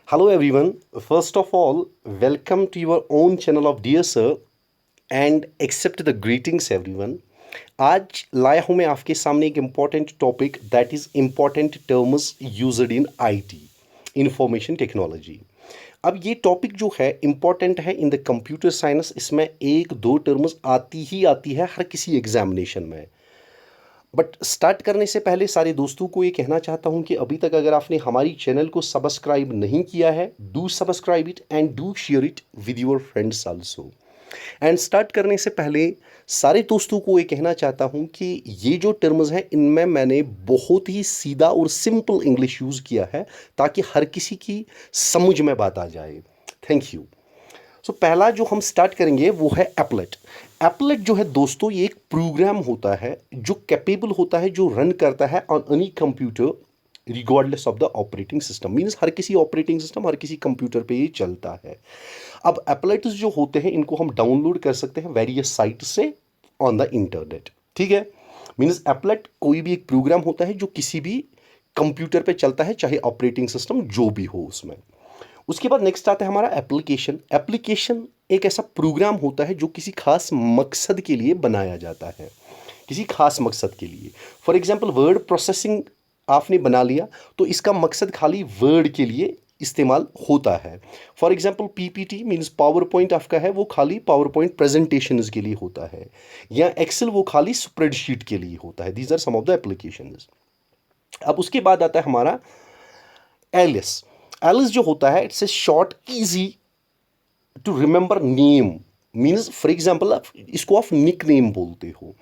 Hello everyone. First of all, welcome to your own channel of Dear Sir and accept the greetings everyone. आज लाया हूँ मैं आपके सामने एक important topic that is important terms used in IT information technology. अब ये topic जो है इम्पॉर्टेंट है इन द कंप्यूटर साइंस। इसमें एक दो टर्म्स आती ही आती है हर किसी एग्जामिनेशन में। बट स्टार्ट करने से पहले सारे दोस्तों को ये कहना चाहता हूँ कि अभी तक अगर आपने हमारी चैनल को सब्सक्राइब नहीं किया है, do subscribe it and do share it with your friends also. And start करने से पहले सारे दोस्तों को ये कहना चाहता हूँ कि ये जो टर्म्स हैं इनमें मैंने बहुत ही सीधा और सिंपल इंग्लिश यूज़ किया है ताकि हर किसी की समझ में बात आ जाए। Thank you. पहला जो हम स्टार्ट करेंगे वो है एप्लेट। एप्लेट जो है दोस्तों ये एक प्रोग्राम होता है जो कैपेबल होता है, जो रन करता है on any computer regardless of the operating system. Means हर किसी ऑपरेटिंग सिस्टम, हर किसी कंप्यूटर पे ये चलता है। अब एप्लेट्स जो होते हैं इनको हम डाउनलोड कर सकते हैं वेरियस साइट से ऑन द इंटरनेट। ठीक है, मीन्स एप्लेट कोई भी एक प्रोग्राम होता है जो किसी भी कंप्यूटर पे चलता है, चाहे ऑपरेटिंग सिस्टम जो भी हो उसमें। उसके बाद नेक्स्ट आता है हमारा एप्लीकेशन। एप्लीकेशन एक ऐसा प्रोग्राम होता है जो किसी खास मकसद के लिए बनाया जाता है, किसी खास मकसद के लिए। फॉर एग्जांपल वर्ड प्रोसेसिंग आपने बना लिया तो इसका मकसद खाली वर्ड के लिए इस्तेमाल होता है। For example PPT means power point आपका है, वो खाली पावर पॉइंट प्रेजेंटेशन के लिए होता है, या एक्सेल वो खाली स्प्रेडशीट के लिए होता है। These are some of the applications. अब उसके बाद आता है हमारा एलिस। एलिस जो होता है it's a short easy to remember name. Means for example इसको आप निक नेम बोलते हो।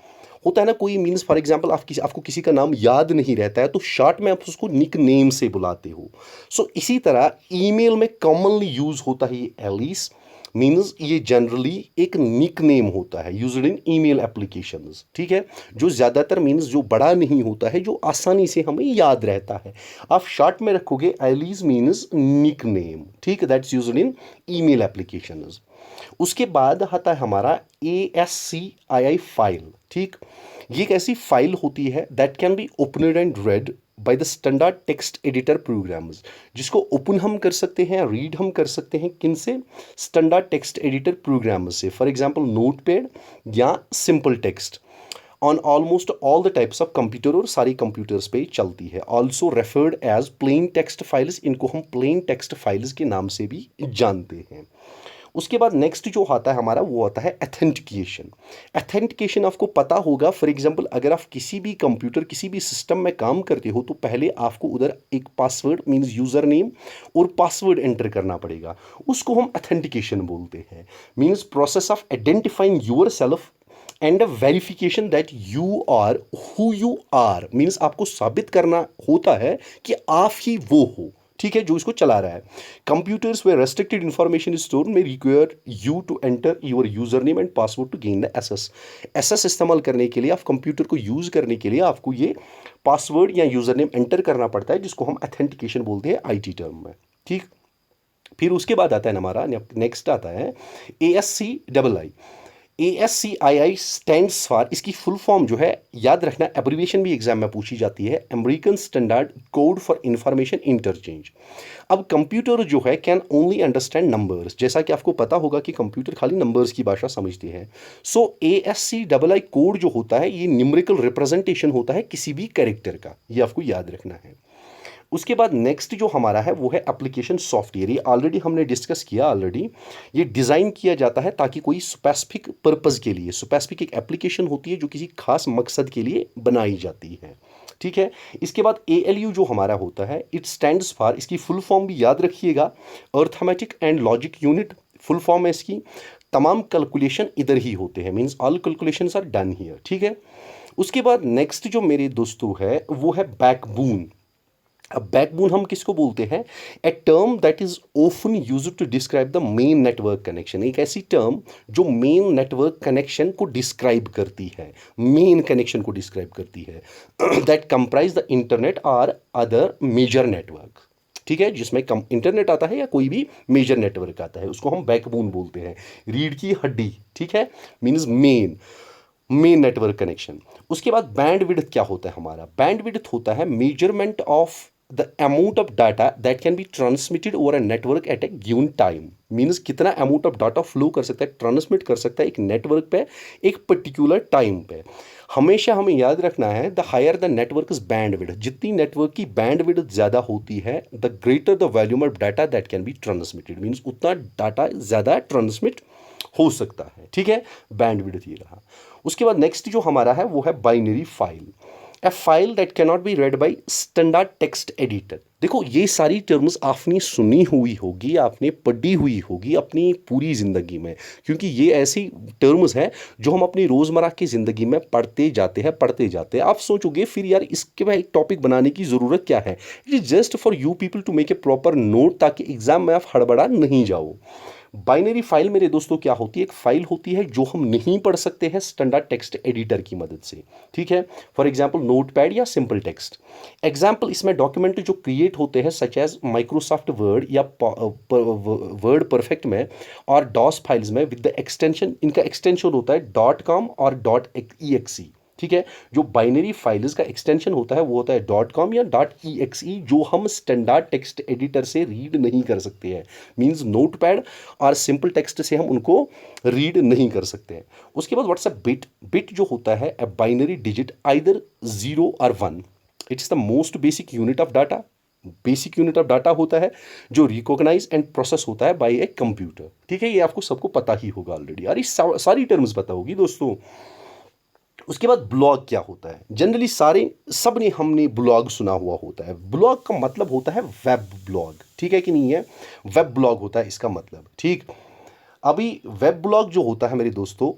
होता है ना कोई, मीन्स फॉर एग्जाम्पल आपको किसी का नाम याद नहीं रहता है तो शॉर्ट में आप उसको निक नेम से बुलाते हो। सो इसी तरह ईमेल में कॉमनली यूज होता है ये एलिस। मीन्स ये जनरली एक निक नेम होता है यूज्ड इन ईमेल एप्लीकेशंस। ठीक है, जो ज़्यादातर मीन्स जो बड़ा नहीं होता है, जो आसानी से हमें याद रहता है। आप शॉर्ट में रखोगे एलिस मीन्स निक नेम। ठीक है, that's used in email applications. उसके बाद आता है हमारा ASCII फाइल। ठीक, ये एक ऐसी फाइल होती है that can be opened and read by the standard text editor programs, जिसको ओपन हम कर सकते हैं, रीड हम कर सकते हैं किन से? स्टैंडर्ड टेक्स्ट एडिटर प्रोग्राम्स से। फॉर एग्जांपल नोटपैड या simple text on almost all the types of computer, और सारी कंप्यूटर्स पे चलती है। Also referred as plain text files, इनको हम प्लेन टेक्स्ट फाइल्स के नाम से भी जानते हैं। उसके बाद नेक्स्ट जो आता है हमारा वो आता है एथेंटिकेशन। एथेंटिकेशन आपको पता होगा, फॉर एग्जांपल अगर आप किसी भी कंप्यूटर, किसी भी सिस्टम में काम करते हो तो पहले आपको उधर एक पासवर्ड मीन्स यूज़र नेम और पासवर्ड एंटर करना पड़ेगा, उसको हम एथेंटिकेशन बोलते हैं। Means process of identifying yourself and verification that you are who you are. Means आपको साबित करना होता है कि आप ही वो हो, ठीक है, जो इसको चला रहा है। Computers way restricted information is store में require you to enter your user name and password to gain the access. Access इस्तेमाल करने के लिए, आप कंप्यूटर को यूज करने के लिए आपको ये पासवर्ड या यूजर नेम एंटर करना पड़ता है, जिसको हम ऑथेंटिकेशन बोलते हैं आईटी टर्म में। ठीक, फिर उसके बाद आता है हमारा नेक्स्ट आता है ASCII। ASCII स्टैंड्स फॉर, इसकी फुल फॉर्म जो है याद रखना, एब्रीविएशन भी एग्जाम में पूछी जाती है, American standard code for information interchange. अब कंप्यूटर जो है कैन ओनली अंडरस्टैंड नंबर्स, जैसा कि आपको पता होगा कि कंप्यूटर खाली नंबर्स की भाषा समझते हैं। सो ASCII कोड जो होता है ये न्यूमेरिकल रिप्रेजेंटेशन होता है किसी भी कैरेक्टर का, ये आपको याद रखना है। उसके बाद नेक्स्ट जो हमारा है वो है एप्लीकेशन सॉफ्टवेयर। ये ऑलरेडी हमने डिस्कस किया ऑलरेडी। ये डिज़ाइन किया जाता है ताकि कोई स्पेसिफिक पर्पज़ के लिए, स्पेसिफिक एक एप्लीकेशन होती है जो किसी खास मकसद के लिए बनाई जाती है। ठीक है, इसके बाद ALU जो हमारा होता है इट स्टैंड्स फॉर, इसकी फुल फॉर्म भी याद रखिएगा, arithmetic and logic unit full form है इसकी। तमाम कैलकुलेशन इधर ही होते हैं, means all calculations are done here. ठीक है, उसके बाद नेक्स्ट जो मेरे दोस्तों है वो है बैकबोन। अब बैकबोन हम किसको बोलते हैं? A term that is often used to describe the main network connection. एक ऐसी टर्म जो मेन नेटवर्क कनेक्शन को डिस्क्राइब करती है, मेन कनेक्शन को डिस्क्राइब करती है, दैट कंप्राइज द इंटरनेट और अदर मेजर नेटवर्क। ठीक है, जिसमें कम इंटरनेट आता है या कोई भी मेजर नेटवर्क आता है उसको हम बैकबोन बोलते हैं, रीढ़ की हड्डी। ठीक है, मीन्स मेन नेटवर्क कनेक्शन। उसके बाद बैंड विड्थ क्या होता है हमारा? बैंड विड्थ होता है measurement of the amount of data that can be transmitted over a network at a given time. Means कितना अमाउंट ऑफ डाटा फ्लो कर सकता है, ट्रांसमिट कर सकता है एक नेटवर्क पे एक पर्टिकुलर टाइम पे। हमेशा हमें याद रखना है the higher the network is bandwidth, जितनी नेटवर्क की बैंडविड्थ ज़्यादा होती है the greater the volume of data that can be transmitted. Means उतना डाटा ज़्यादा ट्रांसमिट हो सकता है, ठीक है। बैंडविड्थ ये रहा। उसके बाद नेक्स्ट जो हमारा है वो है binary file, A file that can not be red by standard text editor. देखो ये सारी टर्म्स आपने सुनी हुई होगी, आपने पढ़ी हुई होगी अपनी पूरी ज़िंदगी में, क्योंकि ये ऐसी टर्म्स हैं जो हम अपनी रोज़मर्रा की ज़िंदगी में पढ़ते जाते हैं। आप सोचोगे फिर यार इसके बाद एक टॉपिक बनाने की ज़रूरत क्या है। It is just for you people to make a proper note, ताकि एग्जाम में आप हड़बड़ा नहीं जाओ। बाइनरी फाइल मेरे दोस्तों क्या होती है, एक फाइल होती है जो हम नहीं पढ़ सकते हैं स्टैंडर्ड टेक्स्ट एडिटर की मदद से, ठीक है। फॉर एग्जांपल नोटपैड या सिंपल टेक्स्ट। एग्जांपल इसमें डॉक्यूमेंट जो क्रिएट होते हैं सच एज माइक्रोसॉफ्ट वर्ड या वर्ड परफेक्ट में और डॉस फाइल्स में विद द एक्सटेंशन, इनका एक्सटेंशन होता है .com और .exe, ठीक है। जो बाइनरी फाइल्स का एक्सटेंशन होता है वो होता है .com या .exe, जो हम स्टैंडर्ड टेक्स्ट एडिटर से रीड नहीं कर सकते हैं। मींस नोटपैड और सिंपल टेक्स्ट से हम उनको रीड नहीं कर सकते हैं। उसके बाद व्हाट्स अ बिट, बिट जो होता है ए बाइनरी डिजिट आइदर 0 और 1। It's the most basic unit of data, basic unit of data होता है जो रिकॉग्नाइज एंड प्रोसेस होता है बाय ए कंप्यूटर, ठीक है। ये आपको सबको पता ही होगा ऑलरेडी, अरे सारी टर्म्स पता होगी दोस्तों। उसके बाद ब्लॉग क्या होता है, जनरली सब ने हमने ब्लॉग सुना हुआ होता है। ब्लॉग का मतलब होता है वेब ब्लॉग, ठीक है कि नहीं है। वेब ब्लॉग होता है इसका मतलब, ठीक। अभी वेब ब्लॉग जो होता है मेरे दोस्तों,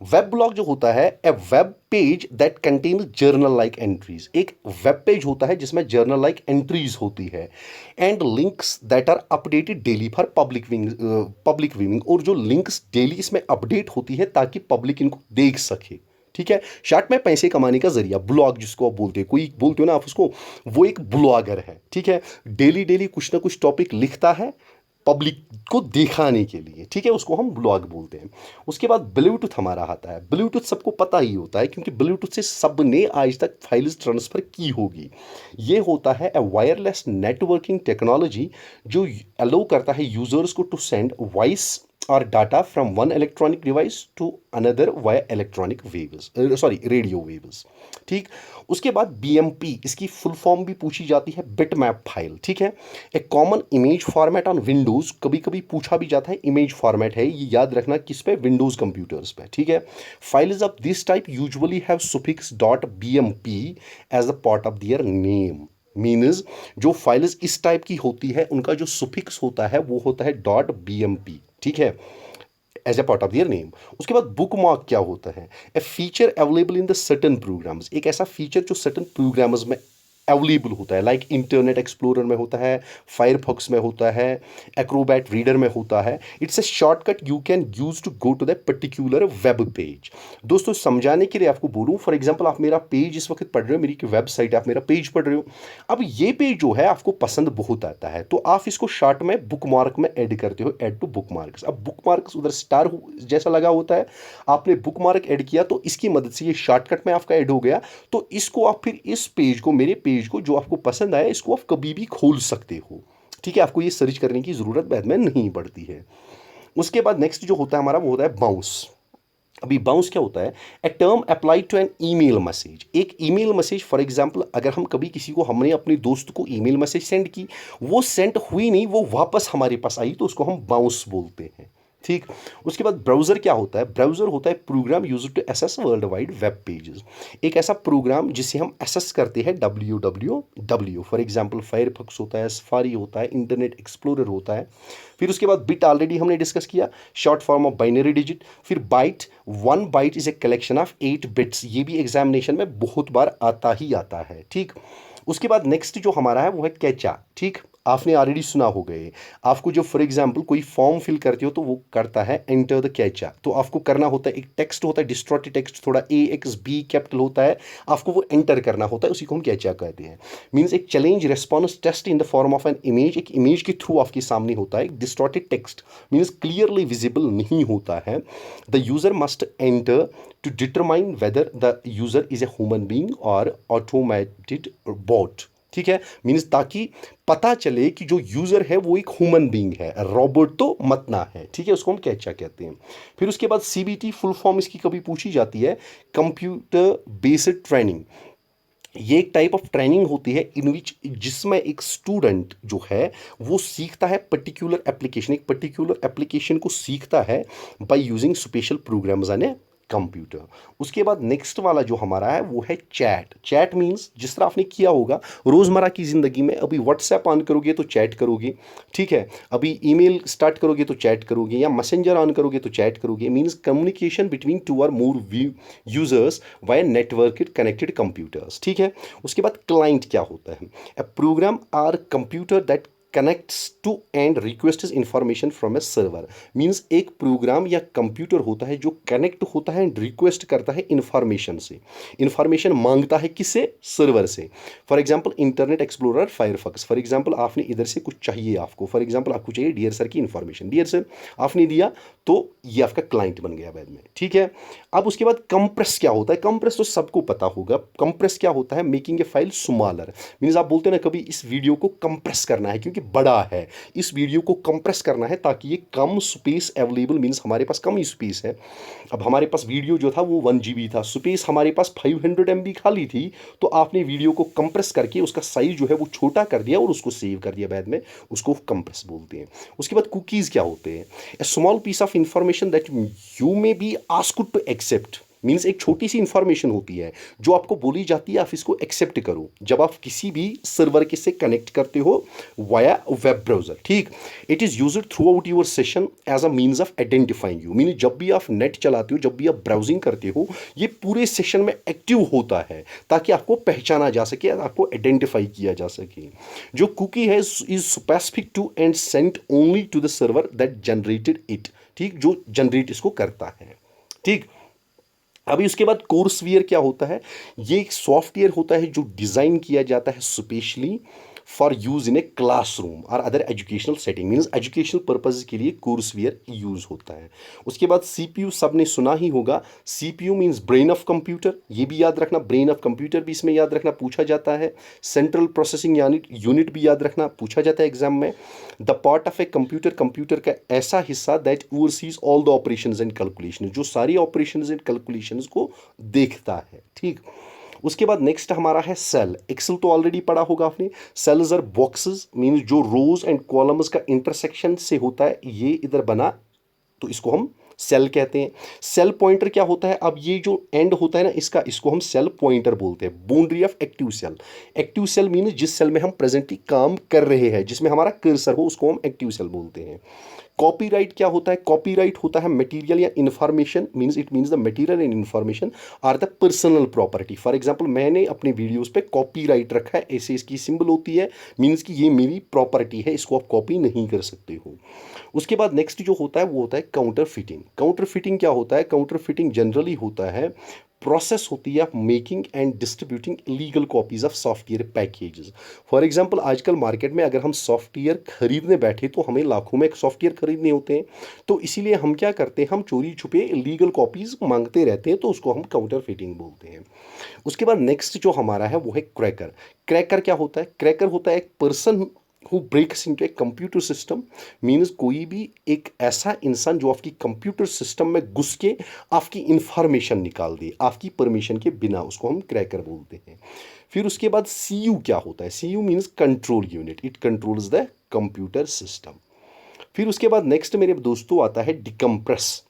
वेब ब्लॉग जो होता है a web page that contains journal like entries. एक वेब पेज होता है जिसमें जर्नल लाइक एंट्रीज होती है and links that are updated daily for public viewing, और जो लिंक्स डेली इसमें अपडेट होती है ताकि पब्लिक इनको देख सके, ठीक है। शॉर्ट में पैसे कमाने का जरिया ब्लॉग जिसको आप बोलते हैं, कोई बोलते हो ना आप उसको, वो एक ब्लॉगर है, ठीक है। डेली डेली कुछ ना कुछ टॉपिक लिखता है पब्लिक को दिखाने के लिए, ठीक है, उसको हम ब्लॉग बोलते हैं। उसके बाद ब्लूटूथ हमारा आता है। ब्लूटूथ सबको पता ही होता है क्योंकि ब्लूटूथ से सब ने आज तक फाइल्स ट्रांसफ़र की होगी। ये होता है ए वायरलेस नेटवर्किंग टेक्नोलॉजी जो अलाउ करता है यूजर्स को टू सेंड वॉइस और data from one electronic device to another via electronic waves, radio waves, ठीक। उसके बाद BMP, इसकी फुल फॉर्म भी पूछी जाती है बिट मैप फाइल, ठीक है। एक common image format on Windows, कभी कभी पूछा भी जाता है इमेज फॉर्मेट है, ये याद रखना किस पे, विंडोज़ कंप्यूटर्स पे, ठीक है। Files of this type usually have suffix .bmp as a part of their name. Means जो फाइल्स इस टाइप की होती है उनका जो सुफिक्स होता है वो होता है .bmp, ठीक है, as a part of their name. उसके बाद बुक मार्क क्या होता है, a feature available in the certain programs. एक ऐसा फीचर जो सर्टन प्रोग्राम्स में अवेलेबल होता है, लाइक इंटरनेट एक्सप्लोरर में होता है, फायरफॉक्स में होता है, एक्रोबैट रीडर में होता है। It's a shortcut you can use to go to the particular web page. दोस्तों समझाने के लिए आपको बोलूँ, फॉर एग्जांपल आप मेरा पेज इस वक्त पढ़ रहे हो, मेरी वेबसाइट आप मेरा पेज पढ़ रहे हो। अब ये पेज जो है आपको पसंद बहुत आता है तो आप इसको शॉर्ट में बुक मार्क में ऐड करते हो, ऐड टू बुक मार्क्स। अब बुक मार्क्स उधर स्टार जैसा लगा होता है, आपने बुक मार्क ऐड किया तो इसकी मदद से ये शॉर्टकट में आपका ऐड हो गया, तो इसको आप फिर इस पेज को, मेरे पेज को जो आपको पसंद आया, इसको आप कभी भी खोल सकते हो, ठीक है। आपको ये सर्च करने की ज़रूरत बाद में नहीं पड़ती है। उसके बाद नेक्स्ट जो होता है हमारा वो होता है बाउंस। अभी बाउंस क्या होता है, a term apply to an email message. एक ईमेल मैसेज, फॉर एग्जांपल अगर हम कभी किसी को, हमने अपने दोस्त को ईमेल मैसेज सेंड की, वो सेंड हुई नहीं, वो वापस हमारे पास आई, तो उसको हम बाउंस बोलते हैं, ठीक। उसके बाद ब्राउज़र क्या होता है, ब्राउज़र होता है program use to access world wide web pages. एक ऐसा प्रोग्राम जिसे हम एसेस करते हैं www, फॉर एग्जांपल फायरफॉक्स होता है, सफारी होता है, इंटरनेट एक्सप्लोरर होता है। फिर उसके बाद बिट ऑलरेडी हमने डिस्कस किया, short form of binary digit. फिर byte, 1 byte is a collection of 8 bits. ये भी एग्जामिनेशन में बहुत बार आता ही आता है, ठीक। उसके बाद नेक्स्ट जो हमारा है वो है कैचा, ठीक। आपने ऑलरेडी सुना हो गए। आपको जो फॉर एग्जांपल कोई फॉर्म फिल करते हो तो वो करता है एंटर द कैचा, तो आपको करना होता है, एक टेक्स्ट होता है डिस्टॉर्टेड टेक्स्ट, थोड़ा ए एक्स बी कैपिटल होता है, आपको वो एंटर करना होता है, उसी को हम कैचा कहते हैं। मीन्स एक challenge response test in the form of an image, एक इमेज के थ्रू आपके सामने होता है, distorted text means clearly visible नहीं होता है। The user must enter to determine whether the user is a human being और ऑटोमेटेड बॉट। ठीक है, मीन्स ताकि पता चले कि जो यूजर है वो एक ह्यूमन बीइंग है, रोबोट तो मत ना है। ठीक है, उसको हम कैचा कहते हैं। फिर उसके बाद सीबीटी फुल फॉर्म इसकी कभी पूछी जाती है, कंप्यूटर बेस्ड ट्रेनिंग। ये एक टाइप ऑफ ट्रेनिंग होती है इन विच, जिसमें एक स्टूडेंट जो है वो सीखता है पर्टिकुलर एप्लीकेशन, एक पर्टिकुलर एप्लीकेशन को सीखता है by using special programs and computer. उसके बाद नेक्स्ट वाला जो हमारा है वो है चैट। चैट मीन्स जिस तरह आपने किया होगा रोज़मर्रा की ज़िंदगी में, अभी व्हाट्सएप ऑन करोगे तो चैट करोगे, ठीक है, अभी ईमेल स्टार्ट करोगे तो चैट करोगे, या मैसेंजर ऑन करोगे तो चैट करोगे। Means communication between two or more users via network connected computers. ठीक है, उसके बाद क्लाइंट क्या होता है, a program or computer that connects to and request information from a server. Means एक प्रोग्राम या कंप्यूटर होता है जो कनेक्ट होता है एंड रिक्वेस्ट करता है इंफॉर्मेशन से, इंफॉर्मेशन मांगता है किससे, सर्वर से। For example internet explorer, Firefox. For example आपने इधर से कुछ चाहिए आपको, फॉर एग्जांपल आपको चाहिए डियर सर की इंफॉर्मेशन, डियर सर आपने दिया तो ये आपका क्लाइंट बन गया बाद में। ठीक है, अब उसके बाद कंप्रेस क्या होता है, कंप्रेस तो सबको पता होगा। कंप्रेस क्या होता है, making a file smaller. Means आप बोलते हैं ना कभी इस वीडियो को कंप्रेस करना है क्योंकि बड़ा है, इस वीडियो को कंप्रेस करना है ताकि ये कम स्पेस अवेलेबल, मीन्स हमारे पास कम ही स्पेस है। अब हमारे पास वीडियो जो था वो 1 GB था, स्पेस हमारे पास 500 MB खाली थी, तो आपने वीडियो को कंप्रेस करके उसका साइज जो है वो छोटा कर दिया और उसको सेव कर दिया बाद में, उसको कंप्रेस बोलते हैं। उसके बाद कुकीज़ क्या होते हैं, a small piece of information that you may be asked to accept. Means एक छोटी सी इंफॉर्मेशन होती है जो आपको बोली जाती है आप इसको एक्सेप्ट करो जब आप किसी भी सर्वर के से कनेक्ट करते हो वाया वेब ब्राउजर। ठीक, it is used throughout your session as a means of identifying you. Mean जब भी आप नेट चलाते हो, जब भी आप ब्राउजिंग करते हो, ये पूरे सेशन में एक्टिव होता है ताकि आपको पहचाना जा सके, आपको आइडेंटिफाई किया जा सके। जो कुकी है is specific to and sent only to the server that generated it. ठीक, जो जनरेट इसको करता है। ठीक, अभी उसके बाद कोर्सवियर क्या होता है, ये एक सॉफ्टवेयर होता है जो डिज़ाइन किया जाता है specially for use in a classroom or other educational setting. Means educational purpose के लिए कोर्सवियर यूज होता है। उसके बाद सीपीयू सबने सुना ही होगा, CPU means brain of computer, ये भी याद रखना, ब्रेन ऑफ कंप्यूटर भी इसमें याद रखना, पूछा जाता है। सेंट्रल प्रोसेसिंग यूनिट भी याद रखना, पूछा जाता है एग्जाम में। The part of a computer, computer का ऐसा हिस्सा that overseas all the operations and calculation, जो सारी ऑपरेशंस एंड कैलकुलेशंस को देखता है। ठीक, उसके बाद नेक्स्ट हमारा है सेल। एक्सेल तो ऑलरेडी पढ़ा होगा आपने। सेल्स आर बॉक्सेस, मीन्स जो रोज एंड कॉलम्स का इंटरसेक्शन से होता है, ये इधर बना तो इसको हम सेल कहते हैं। सेल पॉइंटर क्या होता है, अब ये जो एंड होता है ना इसका, इसको हम सेल पॉइंटर बोलते हैं। Boundary of active cell, active cell means जिस सेल में हम प्रेजेंटली काम कर रहे हैं, जिसमें हमारा कर्सर हो, उसको हम एक्टिव सेल बोलते हैं। कॉपीराइट क्या होता है, कॉपीराइट होता है मटेरियल या information, means it means the material and information are the personal property. For example मैंने अपने वीडियोस पे कॉपीराइट रखा है, ऐसे इसकी सिंबल होती है, मीन्स कि ये मेरी प्रॉपर्टी है, इसको आप कॉपी नहीं कर सकते हो। उसके बाद नेक्स्ट जो होता है वो होता है काउंटर फिटिंग। काउंटर फिटिंग क्या होता है, काउंटर फिटिंग जनरली होता है प्रोसेस होती है making and distributing legal copies of software packages. For example आजकल मार्केट में अगर हम सॉफ्टवेयर खरीदने बैठे तो हमें लाखों में सॉफ्टवेयर खरीदने होते हैं, तो इसीलिए हम क्या करते हैं, हम चोरी छुपे लीगल कॉपीज मांगते रहते हैं, तो उसको हम काउंटर फिटिंग बोलते हैं। उसके बाद नेक्स्ट जो हमारा है वो है क्रैकर। क्रैकर क्या होता है, क्रैकर होता है एक person who breaks into a computer system. Means कोई भी एक ऐसा इंसान जो आपकी कंप्यूटर सिस्टम में घुस के आपकी इंफॉर्मेशन निकाल दे आपकी परमिशन के बिना, उसको हम क्रैकर बोलते हैं। फिर उसके बाद सीयू क्या होता है, CU means control unit, it controls the computer system. फिर उसके बाद नेक्स्ट मेरे दोस्तों आता है डिकम्प्रेस।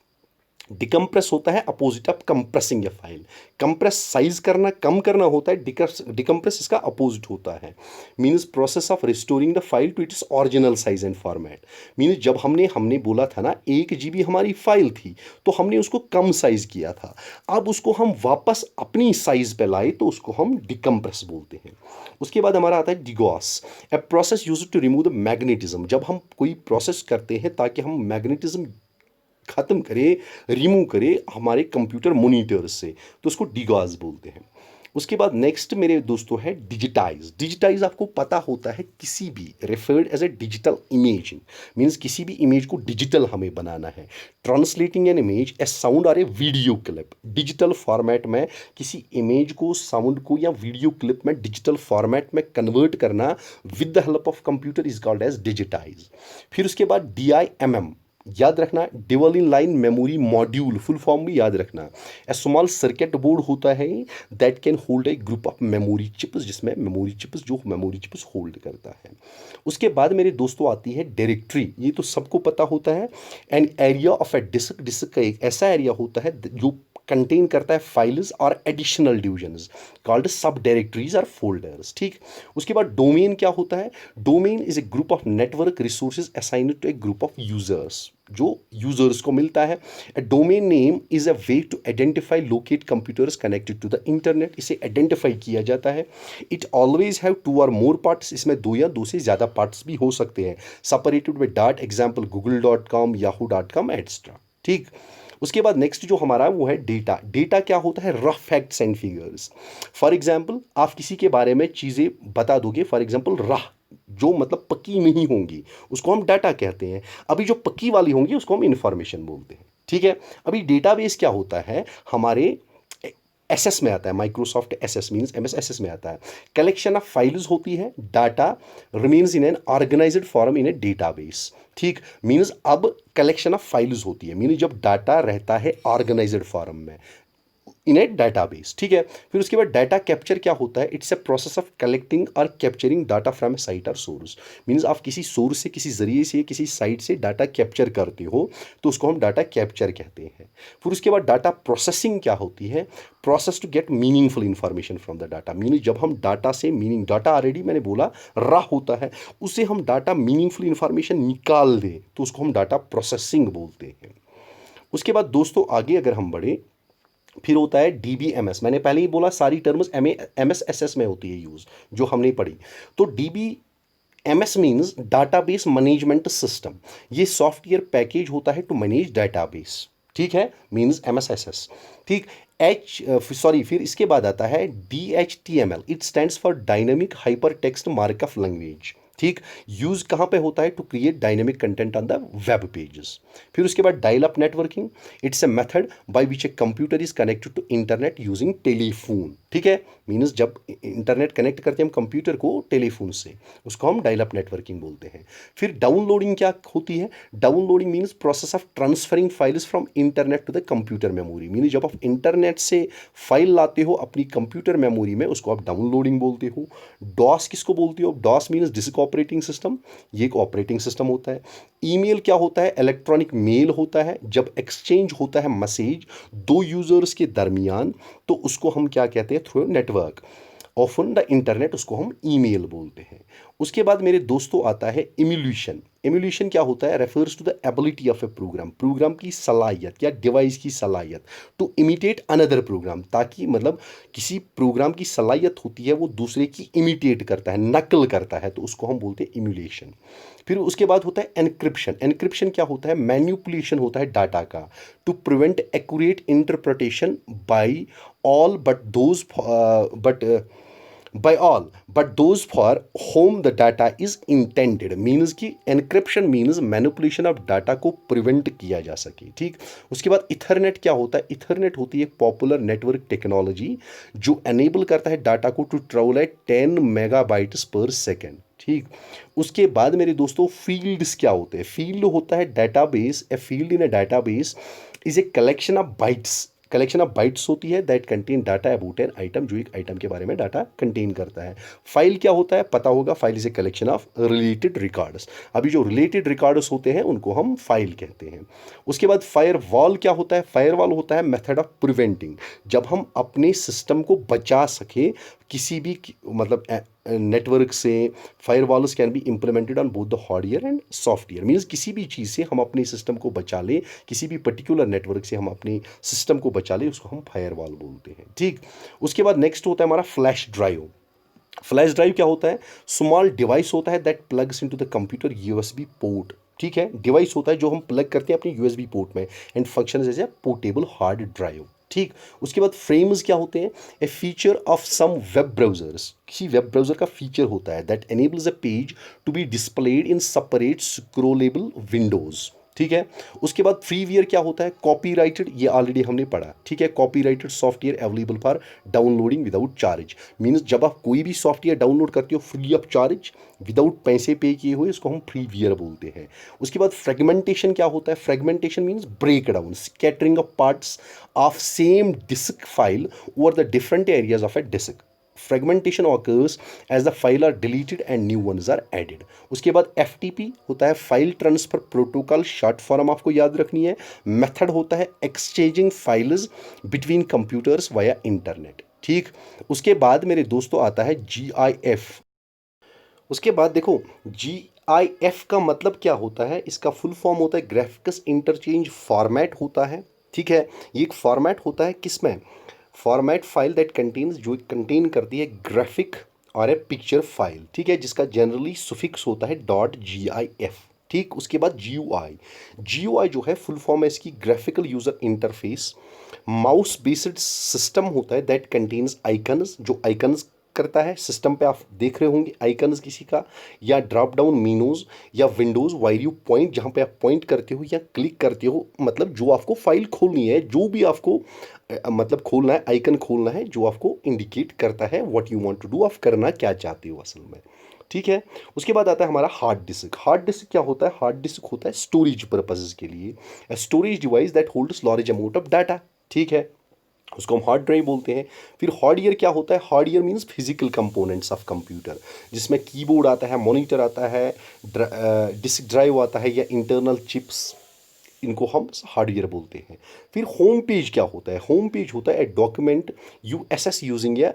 डिकम्प्रेस होता है opposite of compressing A file. Compress size करना, कम करना होता है, डिकम्प्रेस इसका अपोजिट होता है। Means process of restoring the file to its original size and format. Means जब हमने बोला था ना 1 GB हमारी फाइल थी, तो हमने उसको कम साइज किया था, अब उसको हम वापस अपनी साइज पे लाए तो उसको हम डिकम्प्रेस बोलते हैं। उसके बाद हमारा आता है degauss, a process use to remove the magnetism. जब हम कोई प्रोसेस करते हैं ताकि हम मैग्नेटिज्म ख़त्म करें, रिमूव करें हमारे कंप्यूटर मॉनिटर से, तो उसको डिगॉस बोलते हैं। उसके बाद नेक्स्ट मेरे दोस्तों है डिजिटाइज। डिजिटाइज आपको पता होता है किसी भी referred as a digital imaging, means किसी भी इमेज को डिजिटल हमें बनाना है। Translating an image a sound और a video clip, digital format में किसी इमेज को, साउंड को या वीडियो क्लिप में डिजिटल फॉर्मेट में कन्वर्ट करना with the help of computer is called as digitize. फिर उसके बाद DIMM, याद रखना, dual in line memory module, full form भी याद रखना। ए स्मॉल सर्किट बोर्ड होता है that can hold a group of memory chips, जिसमें मेमोरी चिप्स होल्ड करता है। उसके बाद मेरे दोस्तों आती है डायरेक्टरी। ये तो सबको पता होता है। An area of a disk, disk का एक ऐसा एरिया होता है जो कंटेन करता है फाइल्स और additional divisions called sub directories और फोल्डर्स। ठीक। उसके बाद डोमेन क्या होता है? Domain is a group of network resources assigned to a group of users, जो यूजर्स को मिलता है। A domain name is a way to identify locate computers connected to the internet. इसे आइडेंटिफाई किया जाता है। इट ऑलवेज हैव 2 और मोर parts, इसमें 2 या 2 से ज़्यादा पार्ट्स भी हो सकते हैं। Separated by dot, example google.com, yahoo.com etcetera. ठीक। उसके बाद नेक्स्ट जो हमारा वो है डेटा। डेटा क्या होता है? Rough facts and figures. For example आप किसी के बारे में चीज़ें बता दोगे, फॉर एग्जाम्पल राह, जो मतलब पक्की नहीं होंगी उसको हम डाटा कहते हैं। अभी जो पक्की वाली होंगी उसको हम इंफॉर्मेशन बोलते हैं। ठीक है। अभी डेटाबेस क्या होता है? हमारे एसएस में आता है, Microsoft SS means MS SS में आता है। कलेक्शन ऑफ फाइल्स होती है, data remains in an organized form in a database. ठीक। मीन्स अब कलेक्शन ऑफ फाइल्स होती है, मीन्स जब डाटा रहता है ऑर्गेनाइज्ड फॉर्म में इन ए डाटाबेस। ठीक है। फिर उसके बाद डाटा कैप्चर क्या होता है? It's a process of collecting और कैप्चरिंग डाटा फ्रॉम साइट और सोर्स। मीन्स आप किसी सोर्स से, किसी जरिए से, किसी साइट से डाटा कैप्चर करते हो तो उसको हम डाटा कैप्चर कहते हैं। फिर उसके बाद डाटा प्रोसेसिंग क्या होती है? Process to get meaningful information from the data. Meaning जब हम डाटा से मीनिंग, डाटा ऑलरेडी मैंने बोला रॉ होता है, उससे हम डाटा मीनिंगफुल इंफॉर्मेशन निकाल दें तो उसको हम डाटा प्रोसेसिंग बोलते हैं। उसके बाद दोस्तों आगे अगर हम बढ़े, फिर होता है DBMS। मैंने पहले ही बोला सारी टर्म्स MSSS में होती है यूज़, जो हमने पढ़ी। तो DBMS means database management system. ये सॉफ्टवेयर पैकेज होता है टू मैनेज डाटाबेस। ठीक है, मीन्स MSSS। ठीक। फिर इसके बाद आता है DHTML। It stands for dynamic hyper text markup language. ठीक। यूज कहाँ पे होता है? To create dynamic content on the web pages. फिर उसके बाद dial up networking. It's a method by which a computer is connected to internet using telephone. ठीक है। मीन्स जब इंटरनेट कनेक्ट करते हैं हम कंप्यूटर को टेलीफोन से, उसको हम डायल अप नेटवर्किंग बोलते हैं। फिर डाउनलोडिंग क्या होती है? Downloading means process of transferring files from internet to the computer memory. Means जब आप इंटरनेट से फाइल लाते हो अपनी कंप्यूटर मेमोरी में, उसको आप डाउनलोडिंग बोलते हो। डॉस किसको बोलते हो? DOS means disk operating system, ये एक ऑपरेटिंग सिस्टम होता है। ईमेल क्या होता है? इलेक्ट्रॉनिक मेल होता है। जब एक्सचेंज होता है मैसेज 2 यूजर्स के दरमियान तो उसको हम क्या कहते हैं? Through network often the internet, उसको हम ईमेल बोलते हैं। उसके बाद मेरे दोस्तों आता है इम्यूलेशन। इम्यूलेशन क्या होता है? Refers to the ability of a program, program की सलाहियत या डिवाइस की सलाहियत टू इमिटेट अनदर प्रोग्राम। ताकि मतलब किसी प्रोग्राम की सलाहियत होती है वो दूसरे की इमिटेट करता है, नकल करता है, तो उसको हम बोलते हैं इम्यूलेशन। फिर उसके बाद होता है एनक्रिप्शन। एनक्रिप्शन क्या होता है? मैन्युपुलेशन होता है डाटा का, to prevent accurate interpretation by all but those for whom the data is intended. Means कि encryption means manipulation of data को प्रिवेंट किया जा सके। ठीक। उसके बाद इथरनेट क्या होता है? इथरनेट होती है एक पॉपुलर नेटवर्क टेक्नोलॉजी जो एनेबल करता है डाटा को टू ट्रेवल एट 10 मेगाबाइट्स पर सेकेंड। ठीक। उसके बाद मेरे दोस्तों फील्ड्स क्या होते हैं? फील्ड होता है database. A field in a database is a collection of bytes collection of bytes होती है that contain data about an item, जो एक आइटम के बारे में डाटा कंटेन करता है। फाइल क्या होता है पता होगा, file is a collection of related records. अभी जो रिलेटेड रिकॉर्ड्स होते हैं उनको हम फाइल कहते हैं। उसके बाद फायरवॉल क्या होता है, फायरवॉल होता है मेथड ऑफ प्रिवेंटिंग, जब हम अपने सिस्टम को बचा सके किसी भी मतलब नेटवर्क से। Firewalls can be implemented on both the hardware and software, means किसी भी चीज़ से हम अपने सिस्टम को बचा ले, किसी भी पर्टिकुलर नेटवर्क से हम अपने सिस्टम को बचा ले, उसको हम फायरवॉल बोलते हैं। ठीक, उसके बाद नेक्स्ट होता है हमारा फ्लैश ड्राइव। फ्लैश ड्राइव क्या होता है, स्मॉल डिवाइस होता है that plugs into the computer USB port. ठीक है, डिवाइस होता है जो हम प्लग करते हैं अपने यूएसबी पोर्ट में, and function as a portable hard drive. ठीक, उसके बाद फ्रेम्स क्या होते हैं, a feature of some web browsers, किसी वेब ब्राउजर का फीचर होता है that enables a page to be displayed in separate scrollable windows. ठीक है, उसके बाद फ्रीवेयर क्या होता है, कॉपीराइटेड, ये ऑलरेडी हमने पढ़ा। ठीक है, copyrighted software available for downloading without charge, means जब आप कोई भी सॉफ्टवेयर डाउनलोड करते हो फ्री ऑफ चार्ज, विदाउट पैसे पे किए हुए, इसको हम फ्रीवेयर बोलते हैं। उसके बाद फ्रेगमेंटेशन क्या होता है, fragmentation means break down, scattering of parts of same disk file over the different areas of a disk. Fragmentation occurs as the file are deleted and new ones are added। उसके बाद FTP होता है file transfer protocol, short form आपको याद रखनी है। Method होता है exchanging files between computers via internet. ठीक, उसके बाद मेरे दोस्तों आता है GIF। उसके बाद देखो GIF का मतलब क्या होता है, इसका फुल फॉर्म होता है ग्राफिक्स इंटरचेंज फॉर्मेट होता है। ठीक है, ये एक फॉर्मेट होता है किसमें, फॉर्मेट फाइल दैट कंटेन्स, जो कंटेन करती है ग्राफिक और ए पिक्चर फाइल। ठीक है, जिसका जनरली सुफिक्स होता है .gif। ठीक, उसके बाद GUI जो है फुल फॉर्म है इसकी graphical user interface. Mouse based system होता है दैट कंटेन्स आइकन्स, जो आइकन्स करता है। सिस्टम पे आप देख रहे होंगे आइकन्स किसी का, या ड्रॉप डाउन मीनूज या विंडोज वाइल यू पॉइंट, जहाँ पे आप पॉइंट करते हो या क्लिक करते हो, मतलब जो आपको फाइल खोलनी है, जो भी आपको मतलब खोलना है, आइकन खोलना है जो आपको इंडिकेट करता है what you want to do, आप करना क्या चाहते हो असल में। ठीक है, उसके बाद आता है हमारा हार्ड डिस्क। हार्ड डिस्क क्या होता है, हार्ड डिस्क होता है स्टोरेज पर्पजेज के लिए, storage device that holds large amount of data. ठीक है, उसको हम हार्ड ड्राइव बोलते हैं। फिर हार्डवेयर क्या होता है, hardware means physical components of computer, जिसमें कीबोर्ड आता है, मॉनिटर आता है, डिस्क ड्राइव आता है या इंटरनल चिप्स, इनको हम हार्डवेयर बोलते हैं। फिर होम पेज क्या होता है, होम पेज होता है a document you access using a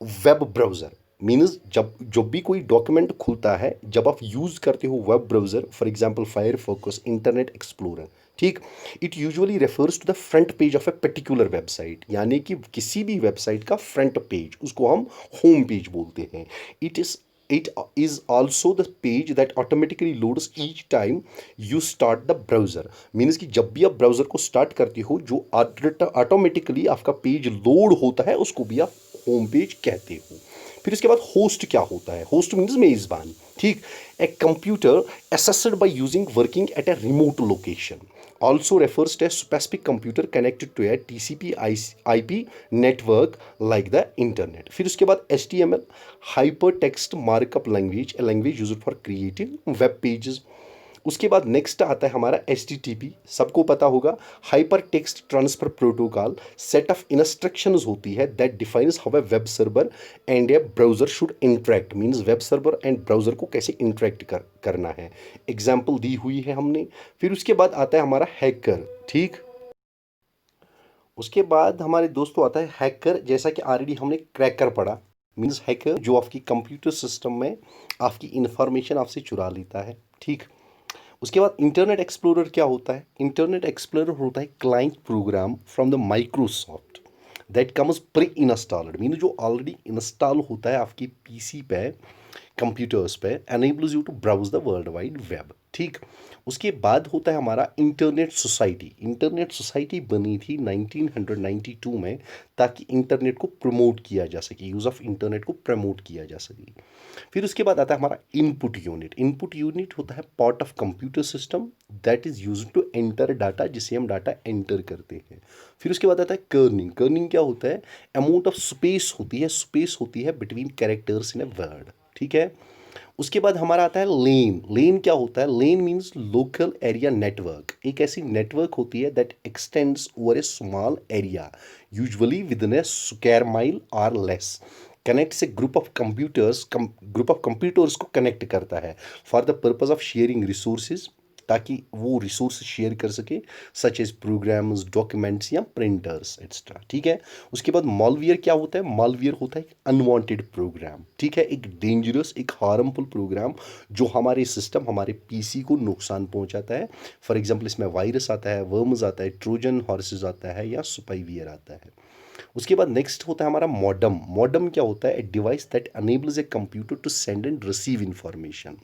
web browser, means जब भी कोई डॉक्यूमेंट खुलता है, जब आप यूज़ करते हो web browser, for example Firefox, Internet Explorer. ठीक, it usually refers to the front page of a particular website, यानी कि किसी भी वेबसाइट का फ्रंट पेज, उसको हम होम पेज बोलते हैं। It is also the page that automatically loads each time you start the browser, means कि जब भी आप ब्राउज़र को स्टार्ट करते हो, जो ऑटोमेटिकली आपका पेज लोड होता है, उसको भी आप होम पेज कहते हो। फिर उसके बाद होस्ट क्या होता है, होस्ट मीन्स मेज़बान। ठीक, a computer accessed by using working at a remote location, also refers to a specific computer connected to a TCP IP network like the internet। फिर उसके बाद HTML, hypertext markup language, a language used for creating web pages। उसके बाद next आता है हमारा HTTP, सबको पता होगा, hyper text transfer protocol, set of instructions होती है that defines how a web server and A browser should interact, means web server and browser को कैसे इंटरेक्ट करना है, एग्जाम्पल दी हुई है हमने। फिर उसके बाद आता है हमारा हैकर। ठीक, उसके बाद हमारे दोस्तों आता है हैकर, जैसा कि ऑलरेडी हमने क्रैकर पढ़ा, मींस हैकर जो आपकी कंप्यूटर सिस्टम में आपकी इंफॉर्मेशन आपसे चुरा लेता है। ठीक, उसके बाद इंटरनेट एक्सप्लोरर क्या होता है, इंटरनेट एक्सप्लोरर होता है client program from the Microsoft that comes pre installed, mean जो ऑलरेडी इंस्टॉल होता है आपकी पीसी पे, कंप्यूटर्स पे, enables you to browse the world wide web. ठीक, उसके बाद होता है हमारा इंटरनेट सोसाइटी। इंटरनेट सोसाइटी बनी थी 1992 में, ताकि इंटरनेट को प्रमोट किया जा सके, यूज़ ऑफ इंटरनेट को प्रमोट किया जा सके। फिर उसके बाद आता है हमारा इनपुट यूनिट। इनपुट यूनिट होता है part of computer system that is use to enter data, जिसे हम डाटा एंटर करते हैं। फिर उसके बाद आता है कर्निंग। कर्निंग क्या होता है, अमाउंट ऑफ स्पेस होती है, स्पेस होती है between characters in a word. ठीक है, उसके बाद हमारा आता है लेन। लेन क्या होता है? LAN means local area network. एक ऐसी नेटवर्क होती है that extends over a small area, usually within a square mile or less, connects a group of computers को कनेक्ट करता है for the purpose of sharing resources, ताकि वो resource share कर सके, सच एज प्रोग्राम्स, डॉक्यूमेंट्स या printers extra. ठीक है। उसके बाद मॉलवियर क्या होता है? मॉलवियर होता है एक अनवांटेड प्रोग्राम। ठीक है, एक डेंजरस, एक हार्मफुल प्रोग्राम जो हमारे सिस्टम, हमारे पीसी को नुकसान पहुंचाता है। फॉर एग्जांपल इसमें वायरस आता है, वर्म्स आता है, ट्रोजन हॉर्सेस आता है या स्पाईवेयर आता है। उसके बाद नेक्स्ट होता है हमारा मॉडम। मॉडम क्या होता है? A device that enables a computer to send and receive information.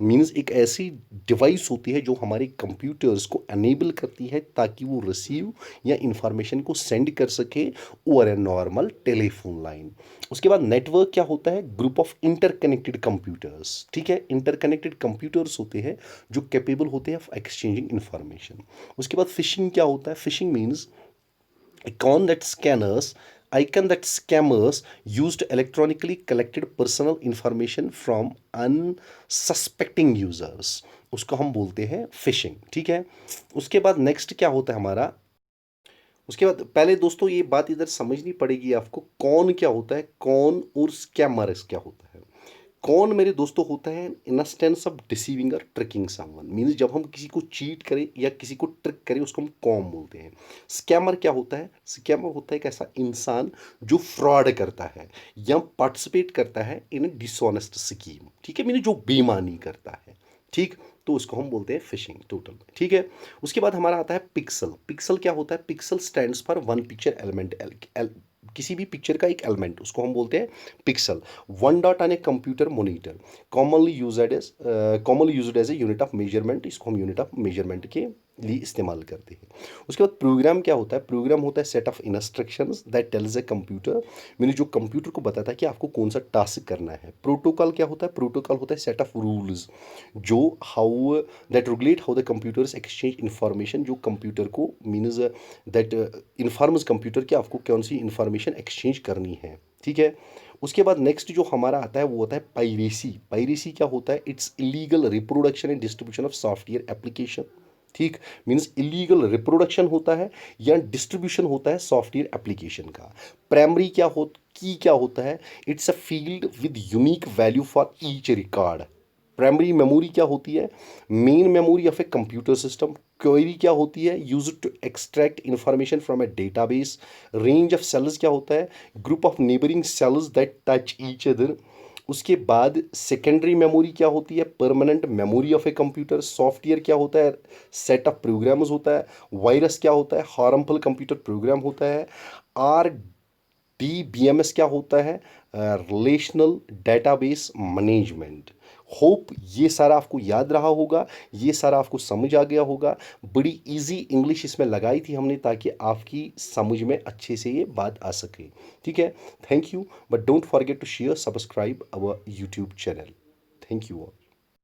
Means एक ऐसी डिवाइस होती है जो हमारे कंप्यूटर्स को अनेबल करती है ताकि वो रिसीव या इंफॉर्मेशन को सेंड कर सके over a normal telephone line. उसके बाद नेटवर्क क्या होता है? Group of interconnected computers. ठीक है, इंटरकनेक्टेड कंप्यूटर्स होते हैं जो कैपेबल होते हैं ऑफ एक्सचेंजिंग इंफॉर्मेशन। उसके बाद फिशिंग क्या होता है? Fishing means icon that scanners icon that scammers used electronically collected personal information from unsuspecting users, उसको हम बोलते हैं फिशिंग। ठीक है। उसके बाद नेक्स्ट क्या होता है हमारा? उसके बाद पहले दोस्तों ये बात इधर समझनी पड़ेगी आपको, कौन क्या होता है, कौन और स्कैमर्स क्या होता है। कौन मेरे दोस्तों होता है इन अ सेंस ऑफ डिसीविंग और ट्रिकिंग समवन, मीन्स जब हम किसी को चीट करें या किसी को ट्रिक करें उसको हम कौन बोलते हैं। स्कैमर क्या होता है? स्कैमर होता है एक ऐसा इंसान जो फ्रॉड करता है या पार्टिसिपेट करता है इन डिसऑनेस्ट स्कीम। ठीक है, मीन्स जो बेईमानी करता है। ठीक, तो उसको हम बोलते हैं फिशिंग टोटल में। ठीक है। उसके बाद हमारा आता है पिक्सल। पिक्सल क्या होता है? Pixel stands for one picture element, किसी भी पिक्चर का एक एलिमेंट, उसको हम बोलते हैं pixel. One dot on a computer monitor, commonly used as a unit of measurement, इसको हम यूनिट ऑफ मेजरमेंट के लिए इस्तेमाल करते हैं। उसके बाद प्रोग्राम क्या होता है? प्रोग्राम होता है set of instructions that tells a computer, मैंने जो कंप्यूटर को बताता है कि आपको कौन सा टास्क करना है। प्रोटोकॉल क्या होता है? प्रोटोकॉल होता है सेट ऑफ रूल्स जो how that regulate how the computers exchange information, जो कंप्यूटर को मीन्स दैट इन्फॉर्म्स कंप्यूटर कि आपको कौन सी इंफॉर्मेशन एक्सचेंज करनी है। ठीक है। उसके बाद नेक्स्ट जो हमारा आता है वो होता है पायरेसी। पायरेसी क्या होता है? It's illegal reproduction and distribution of software application. ठीक, मीन्स इलीगल रिप्रोडक्शन होता है या डिस्ट्रीब्यूशन होता है सॉफ्टवेयर एप्लीकेशन का। प्राइमरी क्या होता है? It's a field with unique value for each record. Primary memory क्या होती है? Main memory of a computer system. Query क्या होती है? Use to extract information from a database. Range of cells क्या होता है? Group of neighbouring cells that touch each other. उसके बाद सेकेंडरी मेमोरी क्या होती है? Permanent memory of a computer. Software क्या होता है? सेट ऑफ प्रोग्राम्स होता है। वायरस क्या होता है? हार्मफुल कंप्यूटर प्रोग्राम होता है। आर DBMS क्या होता है? Relational database management. होप ये सारा आपको याद रहा होगा, ये सारा आपको समझ आ गया होगा। बड़ी इजी इंग्लिश इसमें लगाई थी हमने ताकि आपकी समझ में अच्छे से ये बात आ सके। ठीक है। Thank you, but don't forget to share, subscribe our YouTube channel. Thank you all.